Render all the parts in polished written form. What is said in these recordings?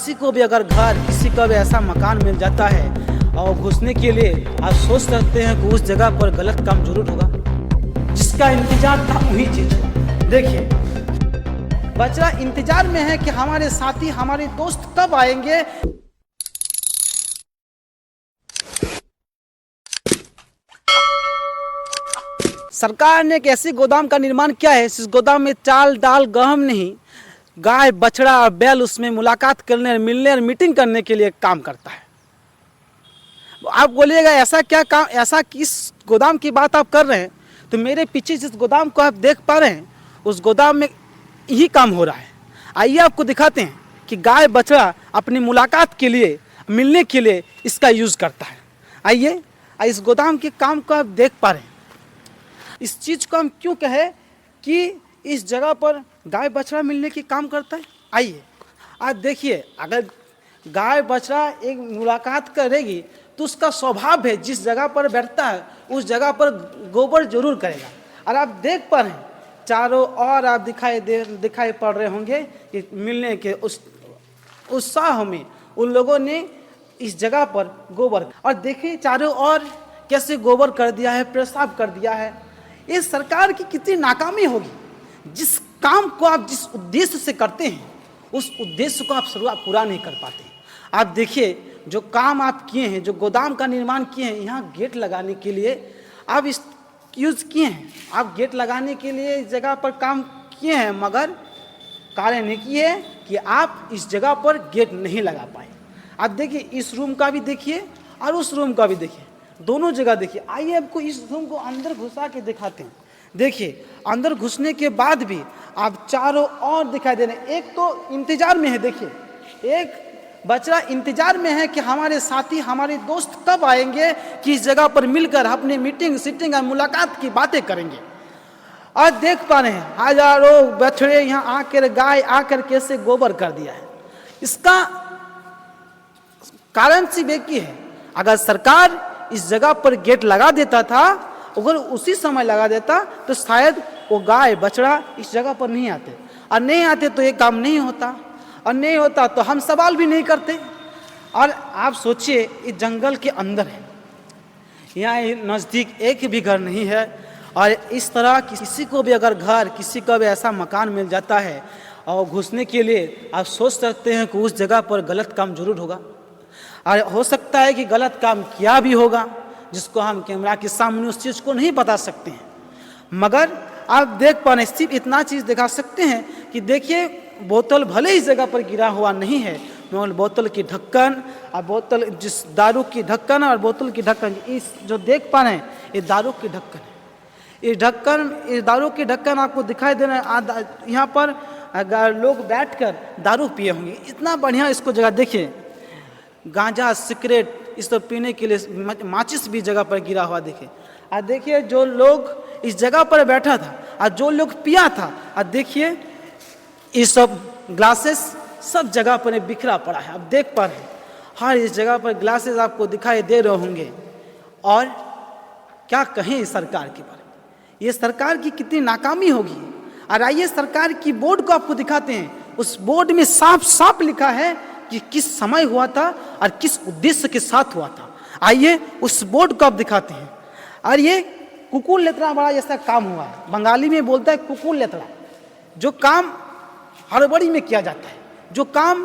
किसी को भी अगर घर, किसी का भी ऐसा मकान मिल जाता है और घुसने के लिए आप सोच सकते हैं कि उस जगह पर गलत काम जरूर होगा। जिसका इंतजार था वही चीज हुआ। देखिए, बच्चा इंतजार में है कि हमारे साथी, हमारे दोस्त कब आएंगे। सरकार ने एक ऐसी गोदाम का निर्माण किया है, इस गोदाम में चाल, दाल, गेहूं नहीं, गाय, बछड़ा और बैल उसमें मुलाकात करने, मिलने और मीटिंग करने के लिए काम करता है। आप बोलिएगा ऐसा क्या काम, ऐसा किस गोदाम की बात आप कर रहे हैं? तो मेरे पीछे जिस गोदाम को आप देख पा रहे हैं, उस गोदाम में यही काम हो रहा है। आइए आपको दिखाते हैं कि गाय, बछड़ा अपनी मुलाकात के लिए, मिलने के लिए इसका यूज़ करता है। आइए, इस गोदाम के काम को आप देख पा रहे हैं। इस चीज़ को हम क्यों कहें कि इस जगह पर गाय, बछड़ा मिलने की काम करता है। आइए आज देखिए, अगर गाय, बछड़ा एक मुलाकात करेगी तो उसका स्वभाव है, जिस जगह पर बैठता है उस जगह पर गोबर जरूर करेगा। और आप देख पा रहे हैं चारों ओर, आप दिखाई पड़ रहे होंगे कि मिलने के उस उत्साह में उन लोगों ने इस जगह पर गोबर, और देखिए चारों ओर कैसे गोबर कर दिया है, पेशाब कर दिया है। ये सरकार की कितनी नाकामी होगी। जिस काम को आप जिस उद्देश्य से करते हैं, उस उद्देश्य को आप शुरुआत पूरा नहीं कर पाते। आप देखिए, जो काम आप किए हैं, जो गोदाम का निर्माण किए हैं, यहाँ गेट लगाने के लिए आप इस यूज़ किए हैं। आप गेट लगाने के लिए इस जगह पर काम किए हैं, मगर कारण ये है कि आप इस जगह पर गेट नहीं लगा पाए। आप देखिए, इस रूम का भी देखिए और उस रूम का भी देखिए, दोनों जगह देखिए। आइए आपको इस रूम को अंदर घुसा के दिखाते हैं। देखिए, अंदर घुसने के बाद भी आप चारों ओर दिखाई दे रहे हैं। एक तो इंतजार में है, देखिए एक बच्चा इंतजार में है कि हमारे साथी, हमारे दोस्त कब आएंगे कि इस जगह पर मिलकर अपने मीटिंग, सीटिंग और मुलाकात की बातें करेंगे। और देख पा रहे हैं हजारों बछड़े यहाँ आकर, गाय आकर कैसे गोबर कर दिया है। इसका कारण सिर्फ एक ही है, अगर सरकार इस जगह पर गेट लगा देता था, अगर उसी समय लगा देता तो शायद वो गाय, बछड़ा इस जगह पर नहीं आते, और नहीं आते तो ये काम नहीं होता, और नहीं होता तो हम सवाल भी नहीं करते। और आप सोचिए, इस जंगल के अंदर है, यहाँ नज़दीक एक भी घर नहीं है, और इस तरह किसी को भी अगर घर, किसी का भी ऐसा मकान मिल जाता है और घुसने के लिए आप सोच सकते हैं कि उस जगह पर गलत काम जरूर होगा। और हो सकता है कि गलत काम किया भी होगा, जिसको हम कैमरा के सामने उस चीज़ को नहीं बता सकते हैं। मगर आप देख पा रहे, सिर्फ इतना चीज़ दिखा सकते हैं कि देखिए, बोतल भले ही जगह पर गिरा हुआ नहीं है, मगर बोतल की ढक्कन और बोतल, जिस दारू की ढक्कन और बोतल की ढक्कन, इस जो देख पा रहे हैं ये दारू की ढक्कन है। ये ढक्कन, ये दारू की ढक्कन आपको दिखाई दे रहा है। यहाँ पर अगर लोग बैठकर दारू पिए होंगे। इतना बढ़िया इसको जगह देखिए, गांजा, सिगरेट इस तो पीने के लिए माचिस भी जगह पर गिरा हुआ देखिए। और देखिए, जो लोग इस जगह पर बैठा था और जो लोग पिया था, और देखिए ये सब ग्लासेस सब जगह पर बिखरा पड़ा है। आप देख पा रहे हैं हर इस जगह पर ग्लासेस आपको दिखाई दे रहे होंगे। और क्या कहें इस सरकार के बारे में, ये सरकार की कितनी नाकामी होगी। और आइए सरकार की बोर्ड को आपको दिखाते हैं। उस बोर्ड में साफ साफ लिखा है कि किस समय हुआ था और किस उद्देश्य के साथ हुआ था। आइए उस बोर्ड को आप दिखाते हैं। और ये कुकुर लेतरा बड़ा जैसा काम हुआ है, बंगाली में बोलता है कुकुर लेतरा। जो काम हड़बड़ी में किया जाता है, जो काम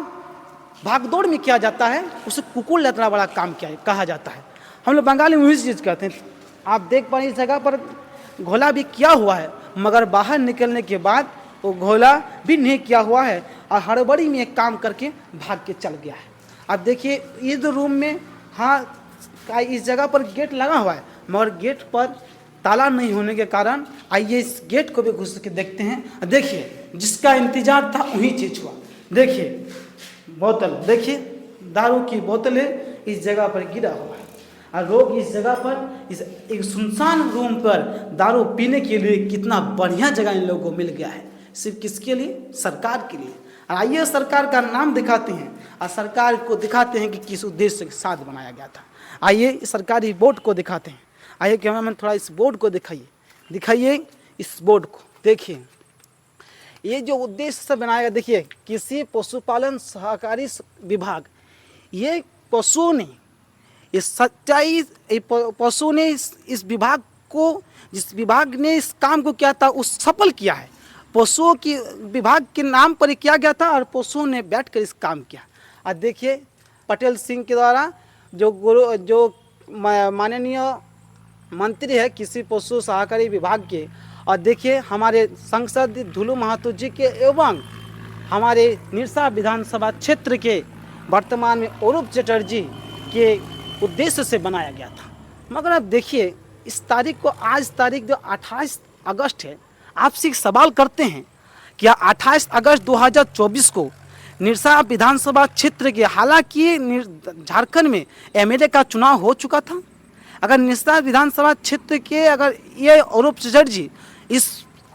भागदौड़ में किया जाता है, उसे कुकुर लेतरा बड़ा काम कहा जाता है। हम लोग बंगाली में वही चीज़ कहते हैं। आप देख पा रहे इस जगह पर घोला भी किया हुआ है, मगर बाहर निकलने के बाद वो घोला भी नहीं किया हुआ है और हड़बड़ी में एक काम करके भाग के चल गया है। अब देखिए, इस रूम में हाँ इस जगह पर गेट लगा हुआ है, मगर गेट पर ताला नहीं होने के कारण आइए इस गेट को भी घुस के देखते हैं। देखिए, जिसका इंतजार था वही चीज हुआ। देखिए बोतल, देखिए दारू की बोतलें इस जगह पर गिरा हुआ है, और लोग इस जगह पर, इस एक सुनसान रूम पर दारू पीने के लिए कितना बढ़िया जगह इन लोगों को मिल गया है। सिर्फ किसके लिए? सरकार के लिए। आइए सरकार का नाम दिखाते हैं और सरकार को दिखाते हैं कि किस उद्देश्य के साथ बनाया गया था। आइए सरकारी बोर्ड को दिखाते हैं। आइए कैमरामैन थोड़ा इस बोर्ड को दिखाइए इस बोर्ड को। देखिए, ये जो उद्देश्य से बनाया गया, देखिए कृषि पशुपालन सहकारी विभाग, ये पशुओं ने, ये सच्चाई, ये पशु ने इस विभाग को, जिस विभाग ने इस काम को किया था उस सफल किया है। पशुओं की विभाग के नाम पर किया गया था और पशुओं ने बैठकर इस काम किया। और देखिए पटेल सिंह के द्वारा जो माननीय मंत्री है कृषि पशु सहकारी विभाग के, और देखिए हमारे सांसद धुलू महतो जी के एवं हमारे निरसा विधानसभा क्षेत्र के वर्तमान में अरूप चटर्जी के उद्देश्य से बनाया गया था। मगर अब देखिए इस तारीख को, आज तारीख जो 28 अगस्त है, आपसे एक सवाल करते हैं, क्या 28 अगस्त 2024 को निरसा विधानसभा क्षेत्र के, हालांकि झारखंड में एमएलए का चुनाव हो चुका था, अगर निरसा विधानसभा क्षेत्र के अगर ये अरूप चटर्जी इस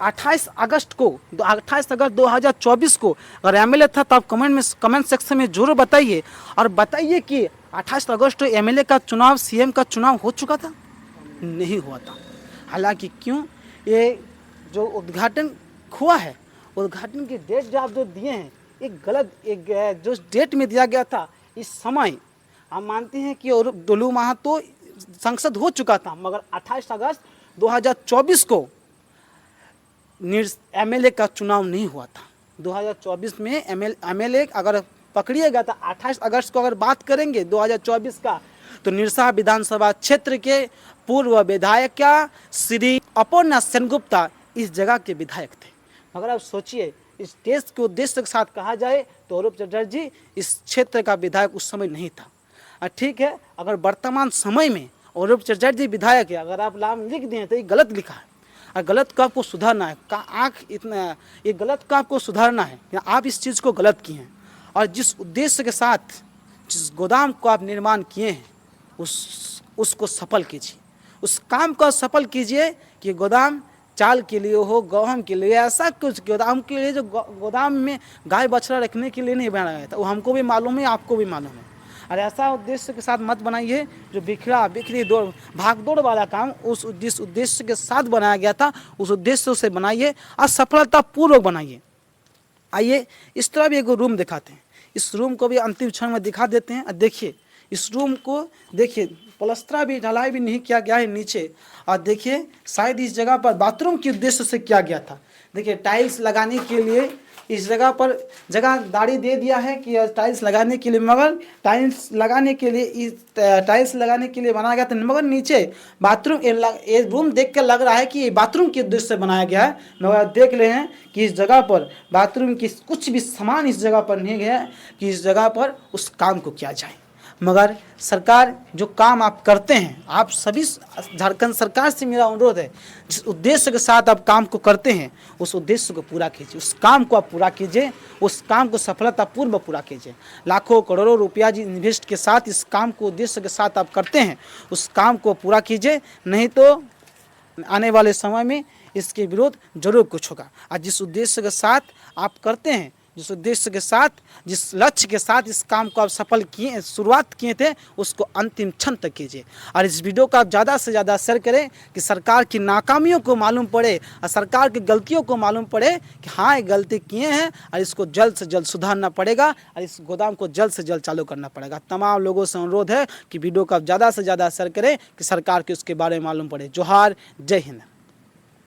28 अगस्त 2024 को अगर एमएलए था, तो आप कमेंट सेक्शन में जरूर बताइए, और बताइए कि 28 अगस्त एमएलए का चुनाव, सीएम का चुनाव हो चुका था? नहीं हुआ था। हालांकि क्यों, ये जो उद्घाटन हुआ है, उद्घाटन की डेट जो आप जो दिए हैं, एक गलत, एक जो डेट में दिया गया था, इस समय हम मानते हैं कि और डोलू महतो सांसद हो चुका था, मगर 28 अगस्त 2024 को एमएलए का चुनाव नहीं हुआ था। 2024 में एमएलए अगर पकड़िएगा तो 28 अगस्त को अगर बात करेंगे 2024 का, तो निरसा विधानसभा क्षेत्र के पूर्व विधायक श्री अपर्णा सेनगुप्ता इस जगह के विधायक थे। मगर आप सोचिए, इस देश के उद्देश्य के साथ कहा जाए तो अरूप चटर्जी इस क्षेत्र का विधायक उस समय नहीं था। ठीक है, अगर वर्तमान समय में अरूप चटर्जी विधायक है, अगर आप नाम लिख दिए तो ये गलत लिखा है, और गलत को आपको सुधारना है। ये गलत को आपको सुधारना है, या आप इस चीज़ को गलत किए हैं, और जिस उद्देश्य के साथ जिस गोदाम को आप निर्माण किए हैं उसको सफल कीजिए, उस काम को सफल कीजिए कि गोदाम चाल के लिए हो, गेहूं के लिए, ऐसा कुछ गोदाम के लिए जो गोदाम में गाय बछड़ा रखने के लिए नहीं बनाया गया था। वो हमको भी मालूम है, आपको भी मालूम है। और ऐसा उद्देश्य के साथ मत बनाइए जो बिखरी दौड़ भाग दौड़ वाला काम, उस जिस उद्देश्य के साथ बनाया गया था उस उद्देश्य से बनाइए और सफलतापूर्वक बनाइए। आइए इस तरह भी एक रूम दिखाते हैं, इस रूम को भी अंतिम क्षण में दिखा देते हैं। और देखिए इस रूम को, देखिए प्लस्तर भी, ढलाई भी नहीं किया गया है नीचे, और देखिए शायद इस जगह पर बाथरूम के उद्देश्य से किया गया था। देखिए टाइल्स लगाने के लिए इस जगह पर जगह दाढ़ी दे दिया है कि टाइल्स लगाने के लिए, मगर टाइल्स लगाने के लिए बनाया गया था, मगर नीचे बाथरूम, ये रूम देख कर लग रहा है कि ये बाथरूम के उद्देश्य से बनाया गया है। मगर देख रहे हैं कि इस जगह पर बाथरूम की कुछ भी सामान इस जगह पर नहीं गया है कि इस जगह पर उस काम को किया जाए। मगर सरकार जो काम आप करते हैं, आप सभी झारखंड सरकार से मेरा अनुरोध है, जिस उद्देश्य के साथ आप काम को करते हैं उस उद्देश्य को पूरा कीजिए, उस काम को आप पूरा कीजिए, उस काम को सफलतापूर्वक पूरा कीजिए। लाखों करोड़ों रुपया जी इन्वेस्ट के साथ इस काम को उद्देश्य के साथ आप करते हैं, उस काम को पूरा कीजिए, नहीं तो आने वाले समय में इसके विरोध जरूर कुछ होगा। और जिस उद्देश्य के साथ आप करते हैं, जिस उद्देश्य के साथ, जिस लक्ष्य के साथ इस काम को आप सफल किए, शुरुआत किए थे, उसको अंतिम क्षण तक कीजिए। और इस वीडियो को आप ज़्यादा से ज़्यादा शेयर करें कि सरकार की नाकामियों को मालूम पड़े और सरकार की गलतियों को मालूम पड़े कि हाँ ये गलती किए हैं और इसको जल्द से जल्द सुधारना पड़ेगा और इस गोदाम को जल्द से जल्द चालू करना पड़ेगा। तमाम लोगों से अनुरोध है कि वीडियो को आप ज़्यादा से ज़्यादा शेयर करें कि सरकार को इसके बारे में मालूम पड़े। जोहार, जय हिंद।